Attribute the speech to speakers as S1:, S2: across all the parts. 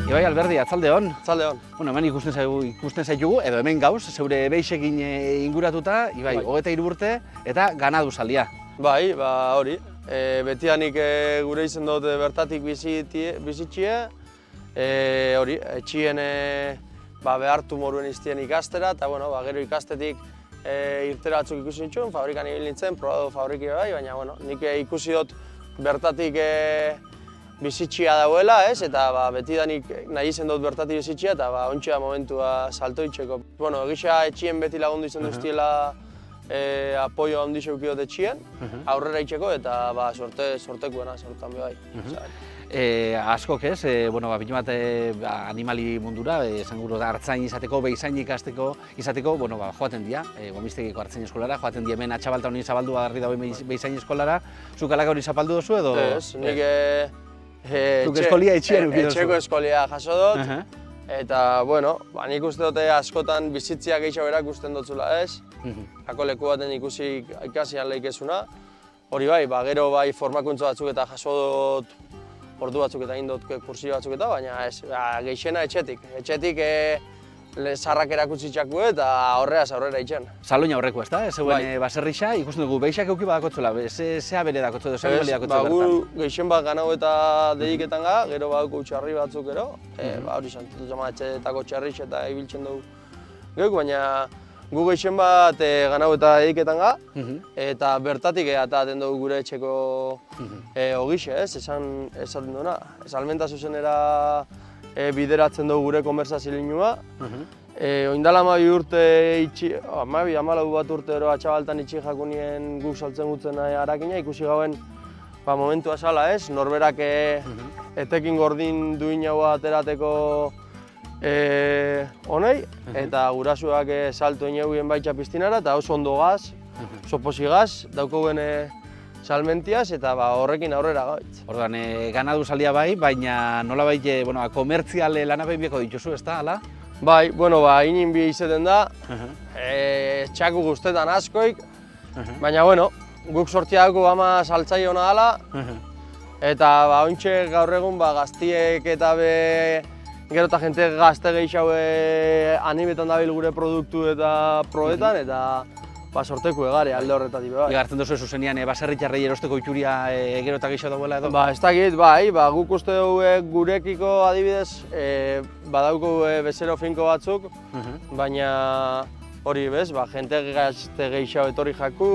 S1: Ibai Alberdi, atzalde hon.
S2: Atzalde hon.
S1: Bueno, hemen ikusten zaitugu, edo hemen gauz, zeure beixekin inguratuta, Ibai, 23 urte eta ganadu zaldia.
S2: Bai, hori. Betianik gure izen dut bertatik bizitxie, hori, etxien behartu moruen iztien ikastera, eta gero ikastetik irtera batzuk ikusi nituen, fabrikan ibil nintzen, probado fabriki bai, baina nik ikusi dut bertatik bizitxia dauela, eta betidanik nahi izen dut bertatik bizitxia, eta ontsia momentua salto itxeko. Egisa etxien beti lagundu izan duztiela apoio handi zeukidot etxien, aurrera itxeko, eta sortekuena, sortan bai.
S1: Askok ez, bine bat animali mundura, hartzain izateko, behizain izateko, joaten dira, Gomistegiko hartzain eskolara, joaten dira hemen atxabalta honi zabaldu garri dagoen behizain eskolara, zuk alaka hori zapaldu duzu edo?
S2: Ez, nik etxeko eskolia jaso dut, eta, nik uste dute askotan bizitziak gehiago erakusten dutzula ez, ako leku baten ikasian lehikezuna. Hori bai, gero bai formakuntza batzuk eta jaso dut ordu batzuk eta egin dut kursio batzuk eta, baina ez, gehiena etxetik. Etxetik zarrak erakutsi txaku eta horreaz aurrera itxen.
S1: Saloina horreko ez da, ez zegoen baserrixa, ikusten dugu, behixak euki badakotzela, zea bere dakotzu edo, zea bere dakotzu bertan?
S2: Gu gehien bat ganau eta dediketan ga, gero baduko txarri batzuk gero, hori santutu zama etxetako txarrix eta ibiltzen dugu geuk, baina gu gehien bat ganau eta dediketan ga, eta bertatik ataten dugu gure etxeko ogixe, esaten duena. Salmenta zuzenera bideratzen dugu gure konversazioa. Oindala 12 urte itxi, 12-14 bat urte ero atxabaltan itxi jakunien guk saltzen gutzen harakina, ikusi gauen momentua zala ez, norberak etekin gordin duin hau aterateko honei, eta gurasuak salto ineguien baitxa piztinara, eta oso ondo gaz, oso posi gaz, daukoguen salmentiaz, eta horrekin aurrera gaitz.
S1: Orduan, ganadu zaldia bai, baina nolabait komertzial lanabein bieko dituzu, ez da, hala?
S2: Bai, inin bi izeten da, txaku guztetan askoik, baina guk sortia dugu ama saltzai hona dela, eta ointxe gaur egun gaztiek eta gero eta jente gazte gehiago animetan dabil gure produktu eta proetan, eta sorteku egare alde horretatik bai.
S1: Igartzen duzu zuzenian baserritarrei erosteko itxuria gero eta gehiago dagoela edo?
S2: Ez dakit, bai, guk uste dugu gurekiko adibidez badauko bezero finko batzuk, baina hori bez, jente gazte gehiago etorri jaku,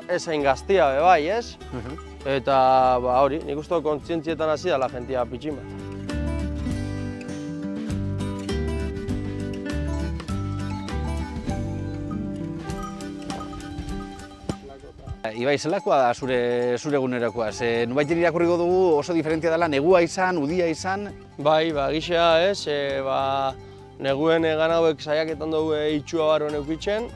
S2: ezain gaztia bai, ez? Eta hori, nik uste dugu kontzientzietan hasi dela jentia pitxin bat.
S1: Ibai, zelakoa da zure egunerokoa? Nubaiten irakurriko dugu oso diferentzia dela, negua izan, udia izan?
S2: Bai, gisea ez, neguen ganauek saiaketan dugu itxua barroan eukitzen,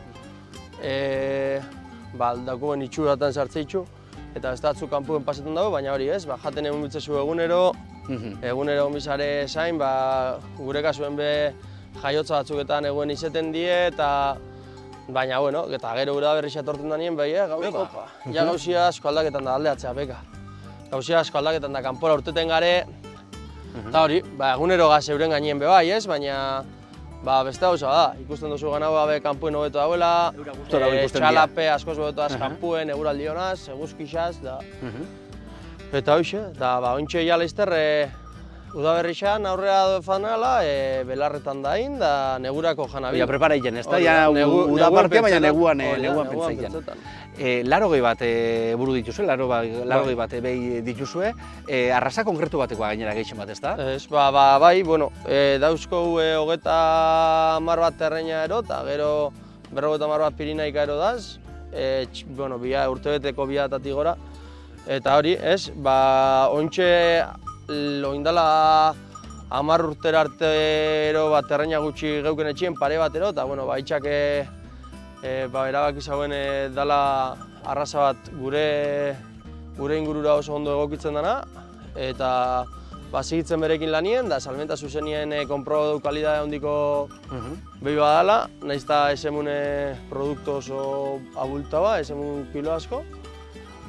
S2: daukuen itxuratan sartzeitxu, eta ez datzu kanpuen pasetan dugu, baina hori ez, jaten egun bitzezu egunero onbizare zain, gure kasuen jaiotza batzuketan eguen izeten die, baina, eta gero gura berriz etortzen da nien, gauzia asko aldaketan da aldeatzea, beka. Gauzia asko aldaketan da kanpora urteten gare, eta hori, egunero gaz euren gainien bai ez, baina beste gauza da, ikusten duzu ganau kanpuen hobeto dauela, txalape askoz hobeto az kanpuen, eguraldi honaz, eguzkixaz, eta hoxe, eta ointxe jala izter, udaberrixan aurrera fanala, belarretan dain, da negurako janabil.
S1: Ja, prepara egin, ez da? Uda partea, baina neguan pentsa egin. 80 bat buru dituzue, 80 bat behi dituzue. Arraza konkretu batekoa gainera gehien bat, ez da?
S2: Ez, bai, dauzko 30 bat terreina ero, eta gero 50 bat pirinaika ero daz. Urtebeteko biatatik gora. Eta hori, ez, ointxe oindala 10 urtera artero terreina gutxi geuken etxien pare batero, eta itxak erabaki zauen dela arraza bat gure ingurura oso ondo egokitzen dena, eta zigitzen berekin lanien, da salmenta zuzenien konproba du kalidade handiko behi badala, nahiz eta esemune produktu oso abulta ba, esemun kilo asko.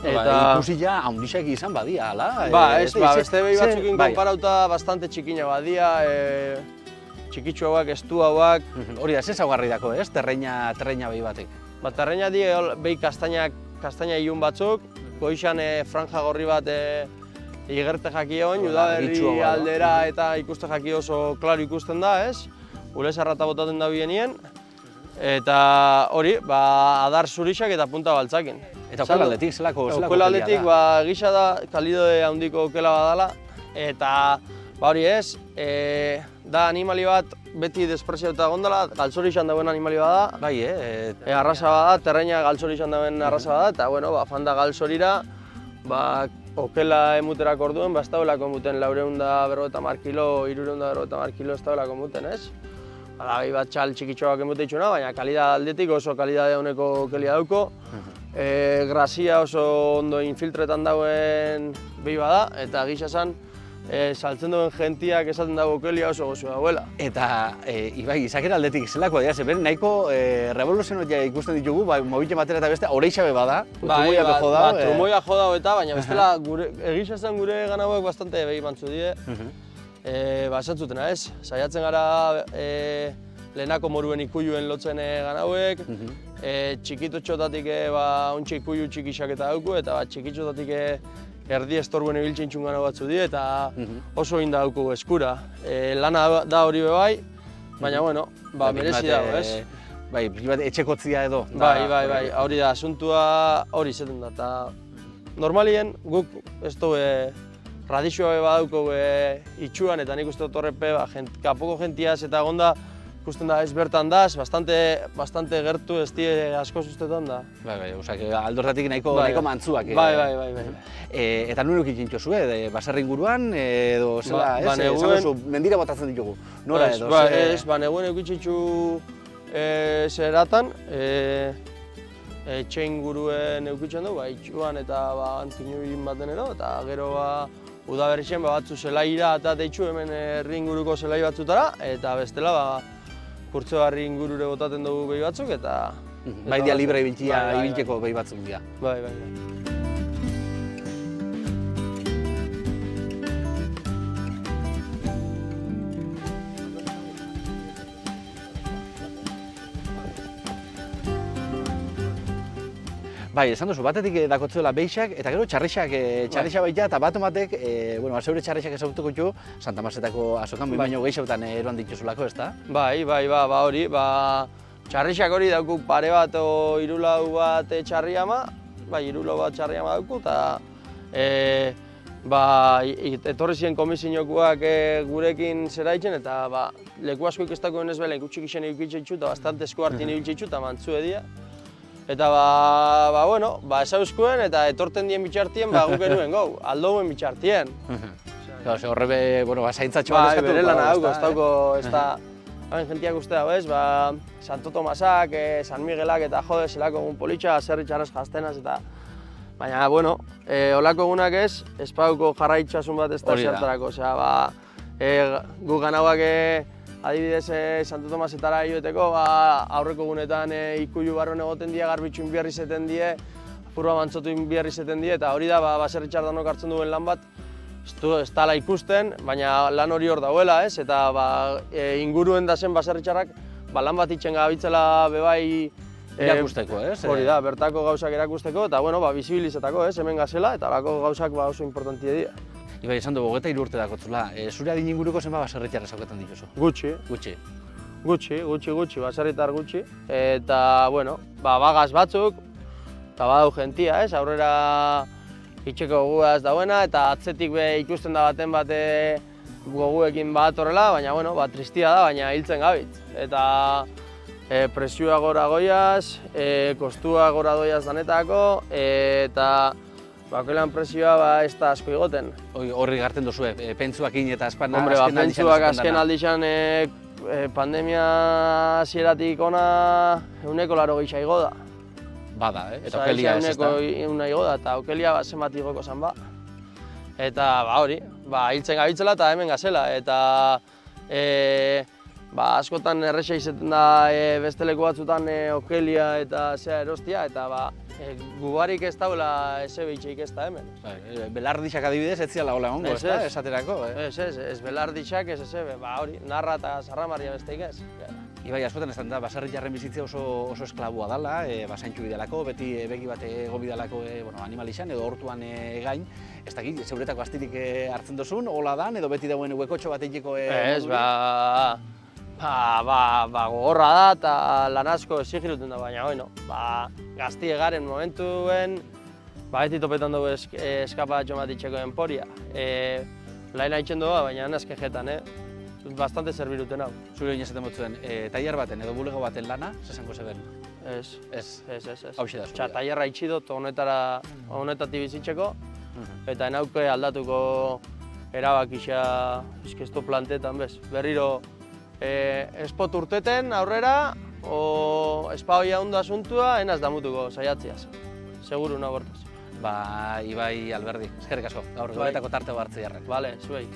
S1: Ikusi ja, haundixak izan badia, ala?
S2: Beste behi batzukin konparauta bastante txikina badia, txikitsu hauak, estu hauak.
S1: Hori da, ze zaugarri dako, ez? Terreina behi batek.
S2: Terreina di behi kastaina ilun batzuk, goixan franja gorri bat igerte jakion, udaberri aldera eta ikuste jaki oso klaro ikusten da, ez? Ule sarrata botaten da bienien, eta hori, adar zurixak eta punta baltzakin.
S1: Eta okela aldetik, zelako
S2: okela aldetik, gisa da, kalidode handiko okela badala, eta hori ez, da animali bat beti despreziatuta gondala, galtzorixan dauen animali bada.
S1: Bai,
S2: arraza bada, terreina galtzorixan dauen arraza bada, eta bueno, fanda galtzorira, okela emuterak orduen, ez daulako emuten 450 kilo, 350 kilo ez daulako emuten, ez? Behi bat txal txikitxoak emute itxuna, baina kalidad aldetik oso kalidade honeko okelia dauko. Grazia oso ondo infiltretan dauen behi bada, eta gisa esan, saltzen duen gentiak esaten dago okelia oso gozu dauela.
S1: Eta, Ibai, izakera aldetik zelako dira, zeben nahiko revoluzionotia ikusten ditugu, mobile batera eta beste, oreixa bada, trumoia jodau.
S2: Trumoia jodau eta, baina bestela, egisa esan gure ganauek bastante behi bantzu die. Esantzutena ez, saiatzen gara lehenako moruen ikuyuen lotzen ganauek, txikitotxotatik ontsa ikuyu txikixak eta dauku, eta txikitxotatik erdi estorbuen ibiltzen txun ganau batzu die, eta oso inda dauku eskura. Lana da hori bebai, baina bueno, merezi dago, ez?
S1: Bai, etxekotzia edo.
S2: Bai, hori da, asuntua hori izaten da, eta normalien guk ez dugu radixoa badauko itxuan, eta nik uste dut horrepe, kapoko gentiaz eta gonda, ikusten da ez bertan daz, bastante gertu ez die asko sustetan da.
S1: Bai, aldortatik nahiko mantzuak.
S2: Bai.
S1: Eta nuen ukin txintxo baserri inguruan, edo zela, ez? Mendira botatzen ditugu, nora edo?
S2: Ez, neguen ukin txintxu zeratan, etxe inguruen eukitzen dugu, itxuan eta antinuin baten edo, eta gero udaberrixen batzu zelaira eta deitxu hemen herri inguruko zelai batzutara, eta bestela kurtzogarri ingurure botaten dugu behi batzuk, eta...
S1: Bai dia libre ibiltzeko behi batzuk dira.
S2: Bai.
S1: Bai, esan duzu, batetik dakotzuela beixak, eta gero txarrixak baita, eta bat omatek, zeure txarrixak ezagutuko ditu, Santa Marzetako azokan, baino gehixautan eroan dituzulako, ez da?
S2: Bai, hori, txarrixak hori dauku pare bat o irulau bat txarri ama, irulau bat txarri ama dauku, eta etorri ziren komisinokuak gurekin zera ditzen, eta leku asko ikestakoen ez bela ikutxik isen ikitzen txu, eta bastante esku hartin ikitzen txu, eta mantzu edia. Eta esauzkuen eta etorten dien bitxartien guk eruen gau, aldouen bitxartien.
S1: Horre zaintzatxo bat eskatu.
S2: Bere lana dauko, ez dauko, ez da, jentiak uste dago ez, Santo Tomasak, San Miguelak eta jode zelako egun politxa, zerri txarrez jaztenaz eta... Baina, holako egunak ez pauko jarraitxasun bat ez da zertarako, guk ganauak adibidez, Santo Tomasetara joeteko, aurreko egunetan ikuilu barron egoten die, garbitxuin biharri zeten die, apurba mantzotuin biharri zeten die, eta hori da baserri txardanok hartzen duen lan bat, ez dala ikusten, baina lan hori hor dauela, ez? Eta inguruen da zen baserri txarrak, lan bat itxen gabitzela bebai...
S1: Erakusteko, ez?
S2: Hori da, bertako gauzak erakusteko, eta bizibilizetako, ez? Hemen gazela, eta alako gauzak oso importantia dira.
S1: Ibai, esan dugu, 23 urte dakotzula, zure adin inguruko zenba baserritar ezauketan dituzu?
S2: Gutxi, baserritar gutxi. Eta, bagaz batzuk, eta badau gentia, ez? Aurrera itxeko goguaz dauena, eta atzetik ikusten da baten bate goguekin bat horrela, baina, tristia da, baina hiltzen gabitz. Eta presioa gora goiaz, kostua gora doiaz danetako, eta okelan presioa ez da asko igoten.
S1: Horri garten duzu, pentsuakin eta azken
S2: pentsuak azken aldixan pandemia zieratik ona euneko 80 igo da.
S1: Bada, eta okelia ez da?
S2: Euneko igo da, eta okelia zenbat igoko zan ba. Eta hori, hiltzen gabitzela eta hemen gazela. Eta ba, askotan erresa izaten da beste leku batzutan okelia eta zea erostia, eta ba, gubarik ez daula ezebitxeik ez da hemen.
S1: Belardixak adibidez, ez ziala hola ongo, ez da, esaterako?
S2: Ez belardixak ez ezebe, ba hori, narra eta zarramarria besteik ez.
S1: Ibai, askotan ez da, baserritarren bizitza oso esklabua dala, basaintxu bidalako, beti begi bat ego bidalako animalixan edo hortuan gain. Ez dakit, zeuretako astirik hartzen duzun, hola dan, edo beti dauen huekotxo bat egiko
S2: Ez, gogorra da eta lan asko exigiruten da, baina gazti egaren momentuen beti topetan dugu eskapatxo bat itxeko enporia. Laina itxen dugu, baina nazkejetan, bastante zerbiruten hau.
S1: Zure hori esaten botzuen, tailer baten edo bulego baten lana, zesango zeben?
S2: Ez.
S1: Hau da zure.
S2: Tailerra itxi dut honetatik bizitzeko, eta enauke aldatuko erabakixa izkestu plantetan bez. Berriro espot urteten aurrera, o espaoia ondo asuntua, enaz damutuko saiatziaz. Seguru nago hortaz.
S1: Ibai Alberdi, eskerrik asko, gaur goretako tarte hartze jarren.
S2: Bale, zuei.